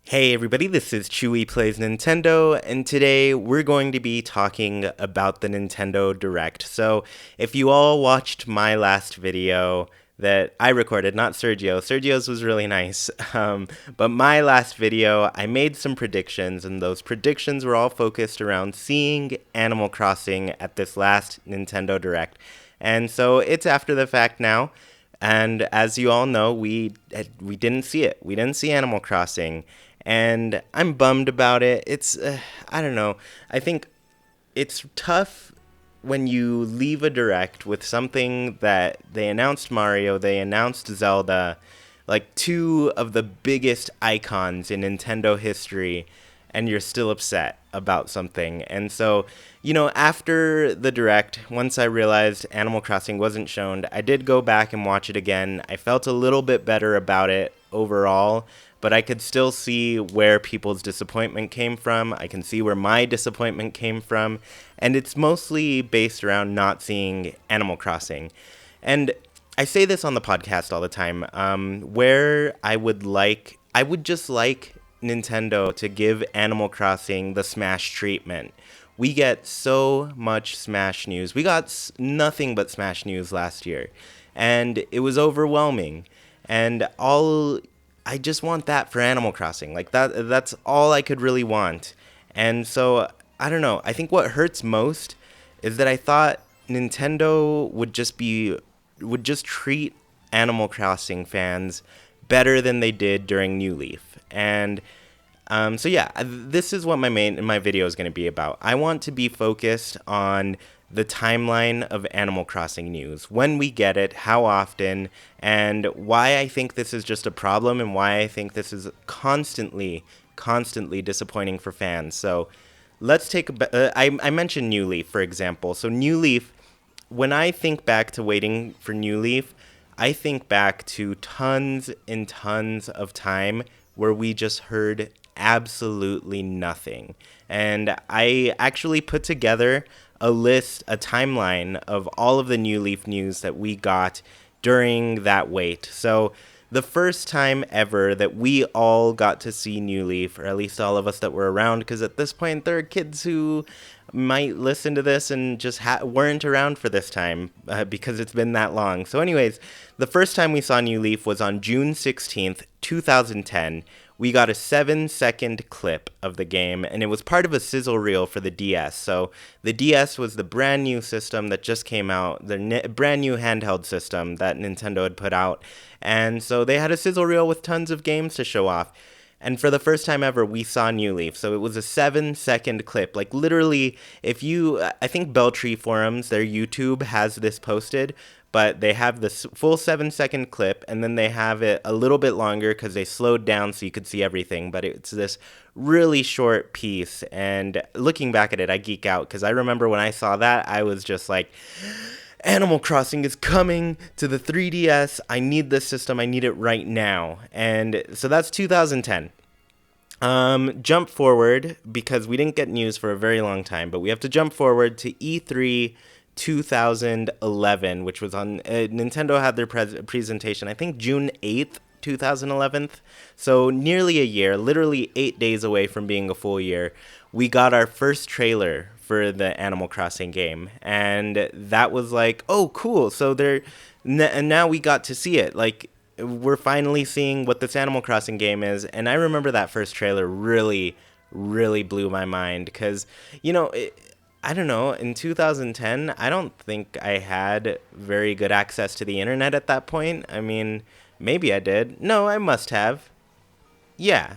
Hey everybody, this is Chewy Plays Nintendo, and today we're going to be talking about the Nintendo Direct. So, if you all watched my last video that I recorded, not Sergio's was really nice, but my last video, I made some predictions, and those predictions were all focused around seeing Animal Crossing at this last Nintendo Direct. And so, it's after the fact now. And as you all know, we didn't see it. We didn't see Animal Crossing, and I'm bummed about it. I don't know. I think it's tough when you leave a direct with something that they announced Mario, they announced Zelda, like two of the biggest icons in Nintendo history, and you're still upset about something. And so, after the direct, once I realized Animal Crossing wasn't shown, I did go back and watch it again. I felt a little bit better about it overall, but I could still see where people's disappointment came from. I can see where my disappointment came from, and it's mostly based around not seeing Animal Crossing. And I say this on the podcast all the time, where I would just like Nintendo to give Animal Crossing the Smash treatment. We get so much Smash news. We got nothing but Smash news last year, and it was overwhelming. And I just want that for Animal Crossing. Like that's all I could really want. And so I don't know. I think what hurts most is that I thought Nintendo would just treat Animal Crossing fans better than they did during New Leaf. And so yeah, this is what my video is going to be about. I want to be focused on the timeline of Animal Crossing news, when we get it, how often, and why I think this is just a problem and why I think this is constantly disappointing for fans. So let's I mentioned New Leaf, for example. So New Leaf, when I think back to waiting for New Leaf, I think back to tons and tons of time where we just heard absolutely nothing. And I actually put together a timeline of all of the New Leaf news that we got during that wait. So the first time ever that we all got to see New Leaf, or at least all of us that were around, because at this point there are kids who might listen to this and just weren't around for this time because it's been that long. So anyways, the first time we saw New Leaf was on June 16th, 2010. We got a 7-second clip of the game, and it was part of a sizzle reel for the DS. So the DS was the brand new system that just came out, the brand new handheld system that Nintendo had put out. And so they had a sizzle reel with tons of games to show off. And for the first time ever, we saw New Leaf. So it was a 7-second clip. Like literally, I think Beltree Forums, their YouTube has this posted, but they have this full 7-second clip, and then they have it a little bit longer because they slowed down so you could see everything. But it's this really short piece, and looking back at it, I geek out because I remember when I saw that, I was just like, Animal Crossing is coming to the 3DS. I need this system. I need it right now. And so that's 2010. Jump forward, because we didn't get news for a very long time, but we have to jump forward to E3 2011, which was on Nintendo had their presentation, I think June 8th, 2011. So nearly a year, literally 8 days away from being a full year, we got our first trailer for the Animal Crossing game, and that was like, oh cool, so and now we got to see it. Like, we're finally seeing what this Animal Crossing game is. And I remember that first trailer really blew my mind because I don't know, in 2010, I don't think I had very good access to the internet at that point. I mean, maybe I did. No, I must have. Yeah.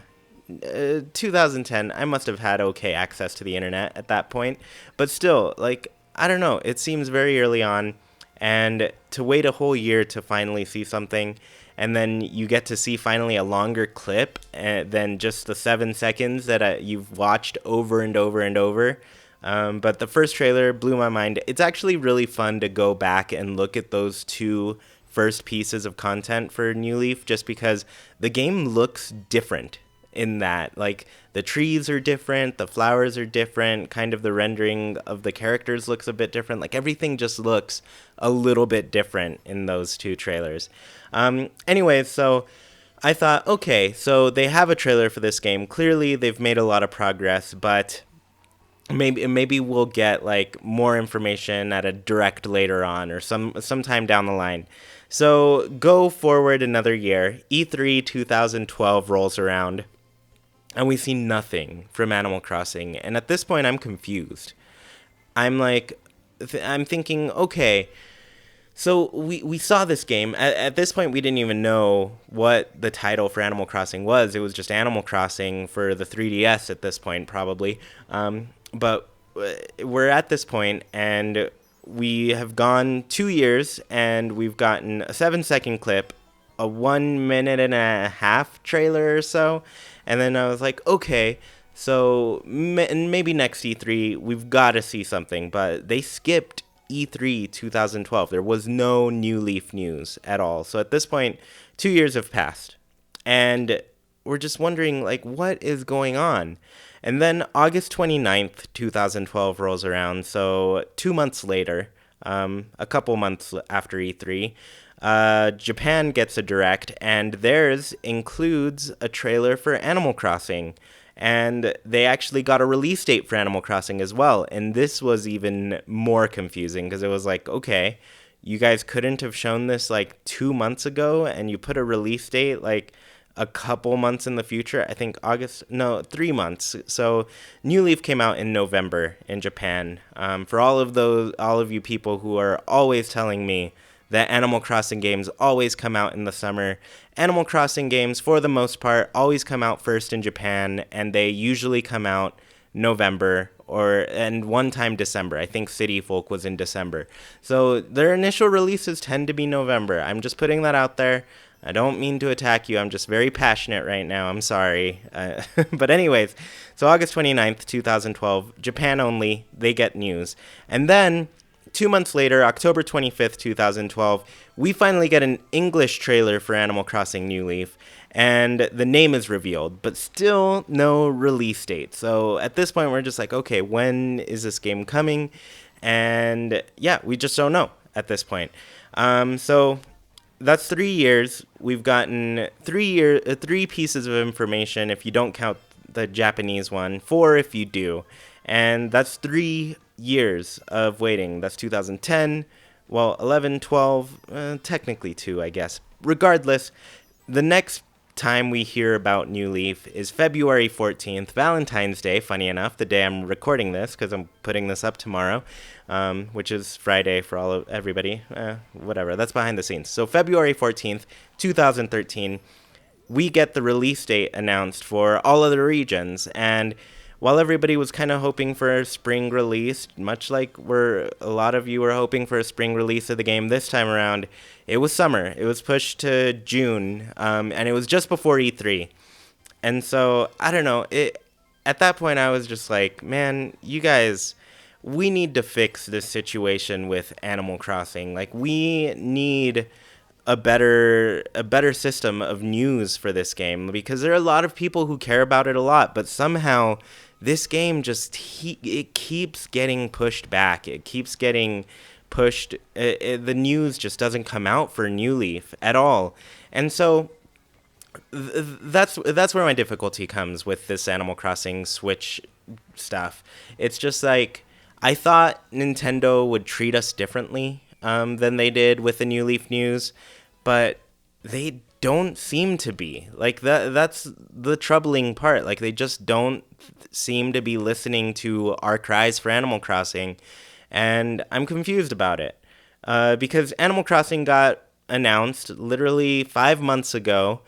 2010, I must have had okay access to the internet at that point. But still, like, I don't know, it seems very early on. And to wait a whole year to finally see something, and then you get to see finally a longer clip than just the 7 seconds that you've watched over and over and over. But the first trailer blew my mind. It's actually really fun to go back and look at those two first pieces of content for New Leaf, just because the game looks different in that. Like, the trees are different, the flowers are different, kind of the rendering of the characters looks a bit different. Like, everything just looks a little bit different in those two trailers. Anyways, so I thought, okay, so they have a trailer for this game. Clearly, they've made a lot of progress, but maybe we'll get like more information at a direct later on or sometime down the line. So go forward another year. E3 2012 rolls around, and we see nothing from Animal Crossing. And at this point, I'm confused. I'm like, I'm thinking, okay, so we saw this game. At this point, we didn't even know what the title for Animal Crossing was. It was just Animal Crossing for the 3DS at this point, probably. But we're at this point, and we have gone 2 years, and we've gotten a 7-second clip, a 1 minute and a half trailer or so. And then I was like, okay, so maybe next E3, we've got to see something. But they skipped E3 2012. There was no New Leaf news at all. So at this point, 2 years have passed. And we're just wondering, like, what is going on? And then August 29th, 2012 rolls around. So 2 months later, a couple months after E3, Japan gets a direct, and theirs includes a trailer for Animal Crossing. And they actually got a release date for Animal Crossing as well. And this was even more confusing because it was like, okay, you guys couldn't have shown this like 2 months ago, and you put a release date like a couple months in the future. I think August, no, 3 months. So New Leaf came out in November in Japan. For all of you people who are always telling me that Animal Crossing games always come out in the summer. Animal Crossing games, for the most part, always come out first in Japan, and they usually come out November and one time December. I think City Folk was in December. So their initial releases tend to be November. I'm just putting that out there. I don't mean to attack you. I'm just very passionate right now. I'm sorry. But anyways, so August 29th, 2012, Japan only, they get news. And then 2 months later, October 25th, 2012, we finally get an English trailer for Animal Crossing New Leaf, and the name is revealed, but still no release date. So at this point, we're just like, okay, when is this game coming? And yeah, we just don't know at this point. So that's 3 years. We've gotten 3 pieces of information if you don't count the Japanese one, 4 if you do. And that's 3 years of waiting. That's 2010, well, 11, 12, technically 2, I guess. Regardless, the next time we hear about New Leaf is February 14th, Valentine's Day, funny enough, the day I'm recording this, because I'm putting this up tomorrow, which is Friday for everybody. Whatever, that's behind the scenes. So February 14th, 2013, we get the release date announced for all of the regions, and while everybody was kind of hoping for a spring release, much like a lot of you were hoping for a spring release of the game this time around, it was summer. It was pushed to June, and it was just before E3. And so, I don't know, at that point I was just like, man, you guys, we need to fix this situation with Animal Crossing. Like, we need a better system of news for this game, because there are a lot of people who care about it a lot, but somehow this game just it keeps getting pushed back. It keeps getting pushed. The news just doesn't come out for New Leaf at all, and so that's where my difficulty comes with this Animal Crossing Switch stuff. It's just like, I thought Nintendo would treat us differently than they did with the New Leaf news, but they don't seem to be. Like, that's the troubling part. Like, they just don't seem to be listening to our cries for Animal Crossing, and I'm confused about it. Because Animal Crossing got announced literally 5 months ago,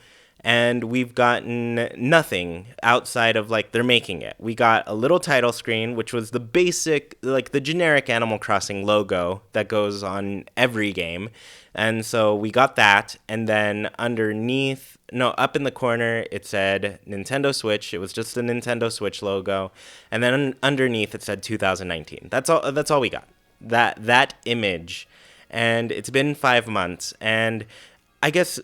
and we've gotten nothing outside of, like, they're making it. We got a little title screen, which was the basic, like, the generic Animal Crossing logo that goes on every game. And so we got that, and then up in the corner, it said Nintendo Switch. It was just the Nintendo Switch logo. And then underneath, it said 2019. That's all we got. That image. And it's been 5 months, and I guess,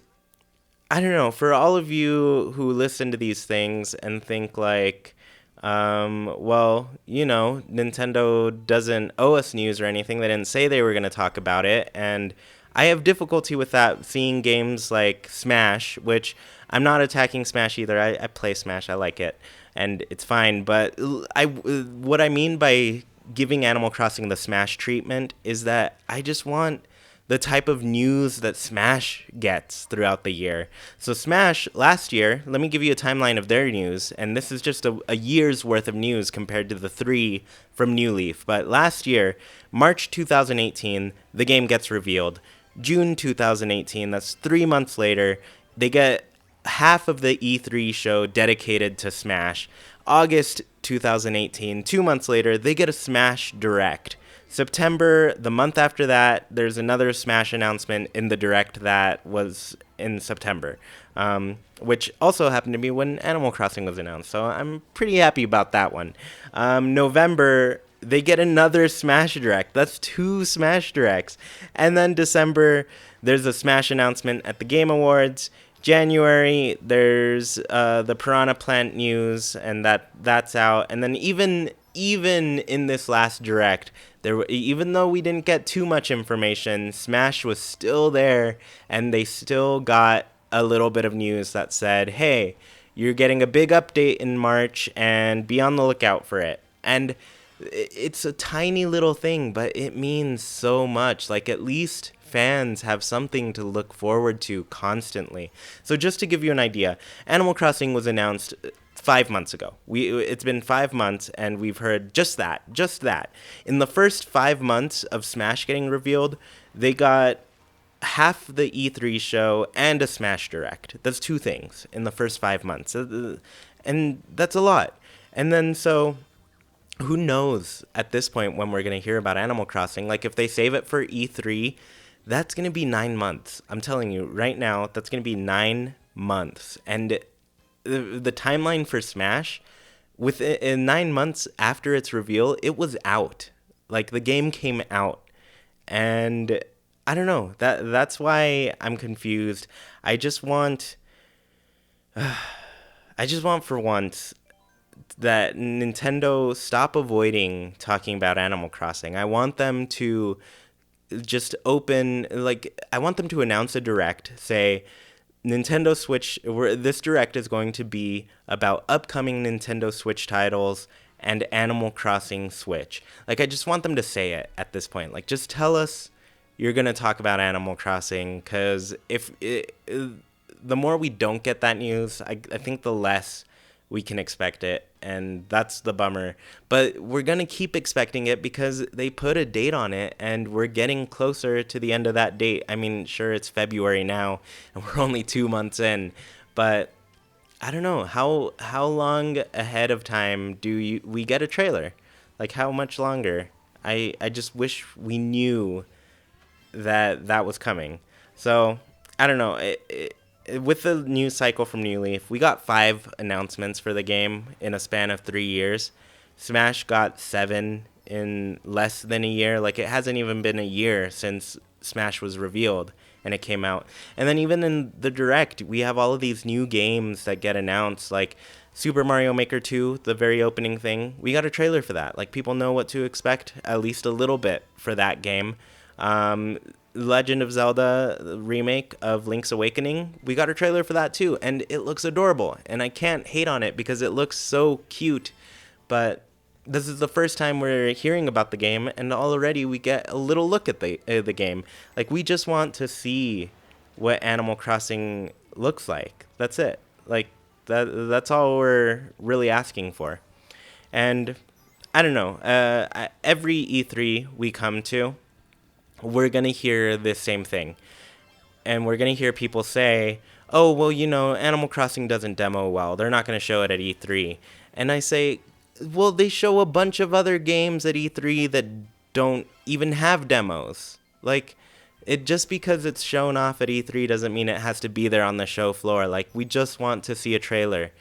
I don't know, for all of you who listen to these things and think like, well, Nintendo doesn't owe us news or anything. They didn't say they were going to talk about it. And I have difficulty with that, seeing games like Smash, which I'm not attacking Smash either. I play Smash, I like it, and it's fine. But what I mean by giving Animal Crossing the Smash treatment is that I just want the type of news that Smash gets throughout the year. So Smash last year, let me give you a timeline of their news, and this is just a year's worth of news compared to the 3 from New Leaf. But last year, March 2018, the game gets revealed. June 2018, that's 3 months later, they get half of the E3 show dedicated to Smash. August 2018, 2 months later, they get a Smash Direct. September, the month after that, there's another Smash announcement in the Direct that was in September, which also happened to be when Animal Crossing was announced, so I'm pretty happy about that one. November, they get another Smash Direct. That's 2 Smash Directs. And then December, there's a Smash announcement at the Game Awards. January, there's the Piranha Plant news, and that's out. And then even in this last Direct, even though we didn't get too much information, Smash was still there, and they still got a little bit of news that said, hey, you're getting a big update in March, and be on the lookout for it. And it's a tiny little thing, but it means so much. Like, at least fans have something to look forward to constantly. So just to give you an idea, Animal Crossing was announced 5 months ago. It's been 5 months, and we've heard just that. In the first 5 months of Smash getting revealed, they got half the E3 show and a Smash Direct. That's 2 things in the first 5 months. And that's a lot. And then so who knows at this point when we're going to hear about Animal Crossing? Like, if they save it for E3, that's going to be 9 months. I'm telling you right now, that's going to be 9 months. And the timeline for Smash, in 9 months after its reveal, it was out. Like, the game came out. And I don't know. That's why I'm confused. I just want for once that Nintendo stop avoiding talking about Animal Crossing. I want them to just I want them to announce a Direct, say, Nintendo Switch, this Direct is going to be about upcoming Nintendo Switch titles and Animal Crossing Switch. Like, I just want them to say it at this point. Like, just tell us you're going to talk about Animal Crossing, because the more we don't get that news, I think the less we can expect it, and that's the bummer. But we're going to keep expecting it because they put a date on it, and we're getting closer to the end of that date. I mean, sure, it's February now, and we're only 2 months in, but I don't know. How long ahead of time do we get a trailer? Like, how much longer? I just wish we knew that was coming. So, I don't know. With the news cycle from New Leaf, we got 5 announcements for the game in a span of 3 years. Smash got 7 in less than a year. Like, it hasn't even been a year since Smash was revealed and it came out. And then even in the Direct, we have all of these new games that get announced, like Super Mario Maker 2, the very opening thing. We got a trailer for that. Like, people know what to expect, at least a little bit, for that game. Legend of Zelda remake of Link's Awakening, we got a trailer for that too, and it looks adorable, and I can't hate on it because it looks so cute. But this is the first time we're hearing about the game, and already we get a little look at the game. Like, we just want to see what Animal Crossing looks like. That's it. Like, that's all we're really asking for. And I don't know, every E3 we come to, we're going to hear this same thing. And we're going to hear people say, oh, well, Animal Crossing doesn't demo well. They're not going to show it at E3. And I say, well, they show a bunch of other games at E3 that don't even have demos. Like, just because it's shown off at E3 doesn't mean it has to be there on the show floor. Like, we just want to see a trailer.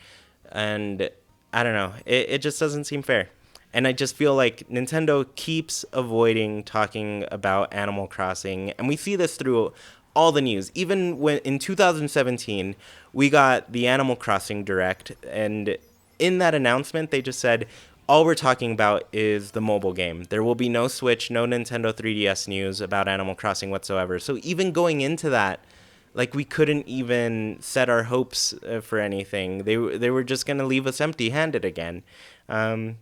And I don't know. It just doesn't seem fair. And I just feel like Nintendo keeps avoiding talking about Animal Crossing. And we see this through all the news. Even when in 2017, we got the Animal Crossing Direct. And in that announcement, they just said, all we're talking about is the mobile game. There will be no Switch, no Nintendo 3DS news about Animal Crossing whatsoever. So even going into that, like, we couldn't even set our hopes for anything. They were just going to leave us empty-handed again. And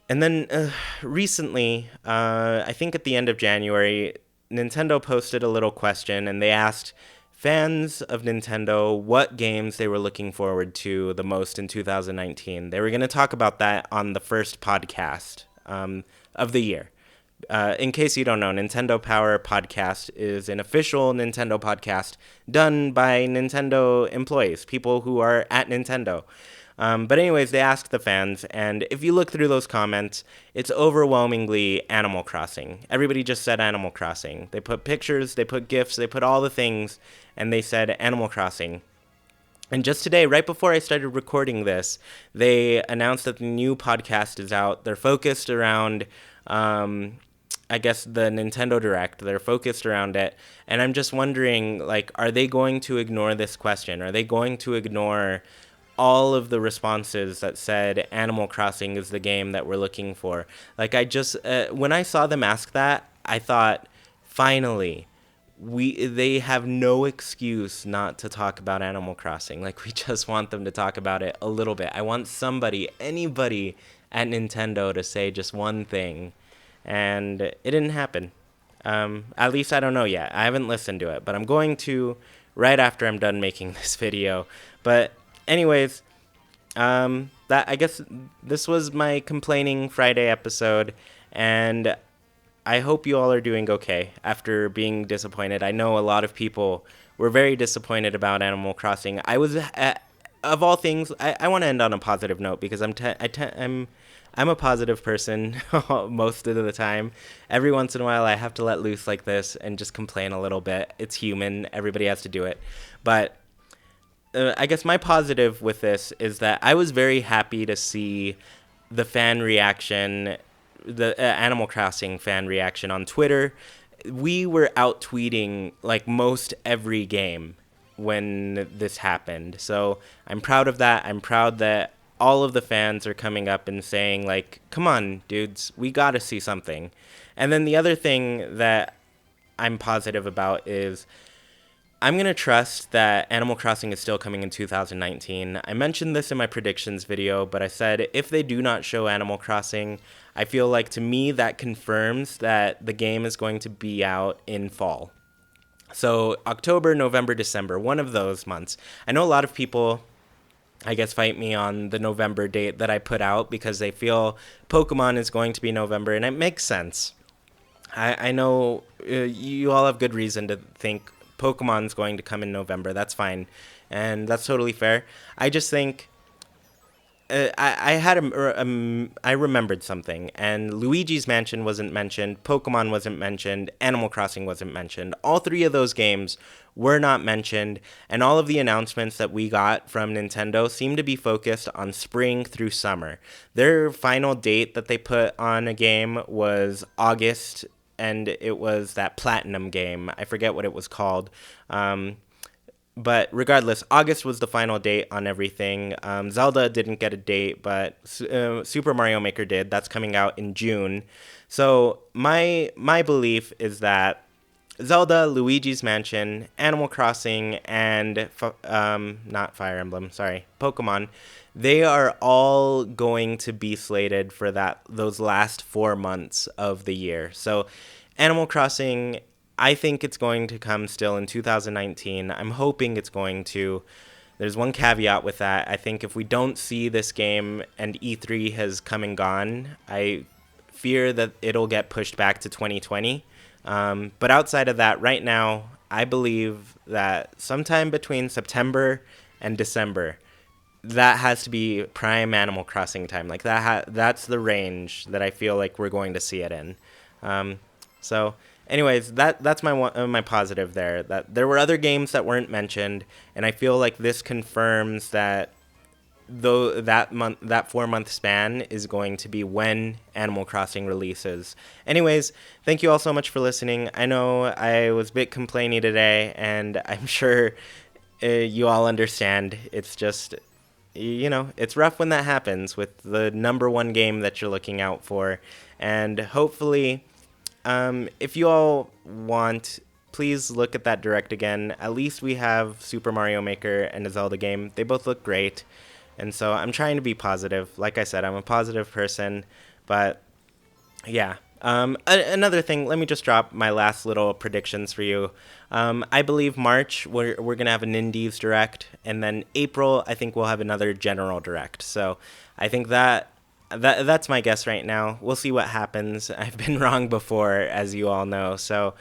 then recently, I think at the end of January, Nintendo posted a little question, and they asked fans of Nintendo what games they were looking forward to the most in 2019. They were going to talk about that on the first podcast of the year. In case you don't know, Nintendo Power Podcast is an official Nintendo podcast done by Nintendo employees, people who are at Nintendo. But anyways, they asked the fans, and if you look through those comments, it's overwhelmingly Animal Crossing. Everybody just said Animal Crossing. They put pictures, they put GIFs, they put all the things, and they said Animal Crossing. And just today, right before I started recording this, they announced that the new podcast is out. They're focused around, I guess, the Nintendo Direct. They're focused around it. And I'm just wondering, like, are they going to ignore this question? Are they going to ignore all of the responses that said Animal Crossing is the game that we're looking for? Like, I just, when I saw them ask that, I thought, finally, they have no excuse not to talk about Animal Crossing. Like, we just want them to talk about it a little bit. I want anybody at Nintendo to say just one thing, and it didn't happen. At least I don't know yet. I haven't listened to it, but I'm going to right after I'm done making this video. But anyways, that, I guess this was my complaining Friday episode, and I hope you all are doing okay after being disappointed. I know a lot of people were very disappointed about Animal Crossing. I was, of all things, I want to end on a positive note because I'm a positive person most of the time. Every once in a while, I have to let loose like this and just complain a little bit. It's human. Everybody has to do it. But I guess my positive with this is that I was very happy to see the fan reaction, the Animal Crossing fan reaction on Twitter. We were out tweeting like most every game when this happened. So I'm proud of that. I'm proud that all of the fans are coming up and saying, like, come on, dudes, we got to see something. And then the other thing that I'm positive about is I'm going to trust that Animal Crossing is still coming in 2019. I mentioned this in my predictions video, but I said if they do not show Animal Crossing, I feel like, to me, that confirms that the game is going to be out in fall. So October, November, December, one of those months. I know a lot of people, I guess, fight me on the November date that I put out because they feel Pokemon is going to be November, and it makes sense. I know you all have good reason to think Pokemon's going to come in November. That's fine, and that's totally fair. I just think I remembered something, and Luigi's Mansion wasn't mentioned, Pokemon wasn't mentioned, Animal Crossing wasn't mentioned. All three of those games were not mentioned, and all of the announcements that we got from Nintendo seem to be focused on spring through summer. Their final date that they put on a game was August, and it was that Platinum game. I forget what it was called. But regardless, August was the final date on everything. Zelda didn't get a date, but Super Mario Maker did. That's coming out in June. So my belief is that Zelda, Luigi's Mansion, Animal Crossing, and not Fire Emblem, sorry, Pokemon, they are all going to be slated for those last 4 months of the year. So Animal Crossing, I think it's going to come still in 2019. I'm hoping it's going to. There's one caveat with that. I think if we don't see this game and E3 has come and gone, I fear that it'll get pushed back to 2020. But outside of that, right now, I believe that sometime between September and December, that has to be prime Animal Crossing time. Like that's the range that I feel like we're going to see it in. So anyways, that's my positive there. That there were other games that weren't mentioned, and I feel like this confirms that though that 4-month span is going to be when Animal Crossing releases. Anyways, thank you all so much for listening. I know I was a bit complainy today, and I'm sure you all understand. It's just you know, it's rough when that happens with the number one game that you're looking out for. And hopefully, if you all want, please look at that direct again. At least we have Super Mario Maker and a Zelda game. They both look great. And so I'm trying to be positive. Like I said, I'm a positive person. But yeah. Another thing, let me just drop my last little predictions for you. I believe March we're gonna have an Indies Direct, and then April I think we'll have another General Direct. So I think that's my guess right now. We'll see what happens. I've been wrong before, as you all know. So,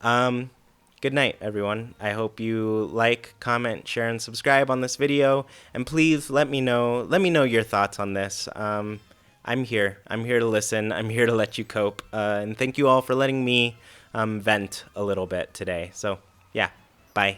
good night, everyone. I hope you like, comment, share, and subscribe on this video. And please let me know. Let me know your thoughts on this. I'm here. I'm here to listen. I'm here to let you cope. And thank you all for letting me vent a little bit today. So, yeah. Bye.